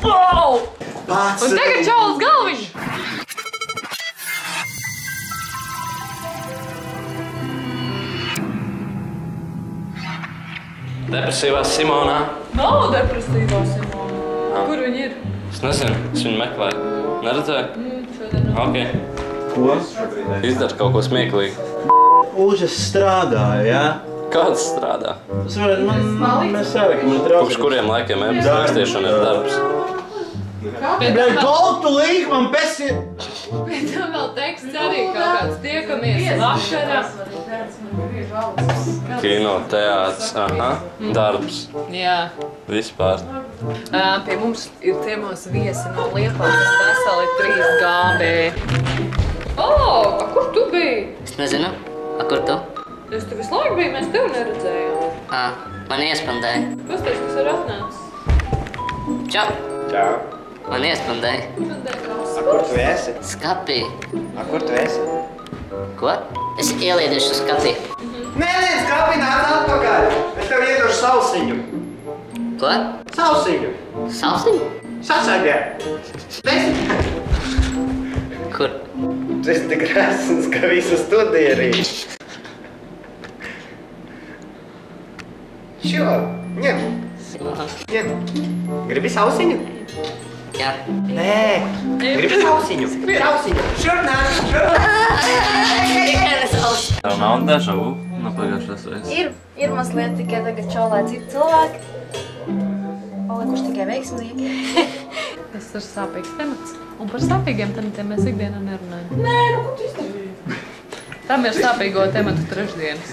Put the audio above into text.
Pats! Un tagad čaulas galviņu! Depresīvā Simonā. Nav depresīvā Simona. Kur viņa ir? Es nezinu, es viņu meklēju. Neredzēju? Šodien nav. Ok. Ko? Izdara kaut ko smieklīgu. Užas strādāja, jā? Kāds strādā? Tas var, mēs arī, man draugi. Kopš kuriem laikiem ēpas rakstīšana ir darbs? Bļaļ, goltu līk, man pesi! Pēc tam vēl teksts arī kaut kāds tiekamies vakarā. Kino, teātrs, aha, darbs. Jā. Vispār. Pie mums ir ciemos viesi no Liepājas veseli 3 gābē. A kur tu biji? Es nezinu. A, kur tu? Es te visu laiku biju, mēs tevi neredzējām. Man iespandēja. Pastāst, kas ir atnācis. Čau! Čau. Man iespandēja. A, kur tu esi? Skapī. A, kur tu esi? Ko? Es ieliedušu skapī. Neliec skapī, nāc atpakaļ! Es tev iedošu sausiņu. Ko? Sausiņu. Sausiņu? Sasagē. Kur? Tu esi tik resns, ka visu studiju rīt. Šo, ņem. Ņem. Gribi sausiņu? Jā. Nē. Gribi sausiņu? Sausiņu. Šur nāk, šur. Tev nav deja vu no pagājušās reizes? Ir mazliet tikai tagad čaulē citi cilvēki. Palikuši tikai veiksmīgi. Tas ir sāpīgs temats. Un par sāpīgiem tematiem mēs ikdienā nerunājam. Nē, nu, ko tu izdarīji? Tam ir sāpīgo tematu trešdienas.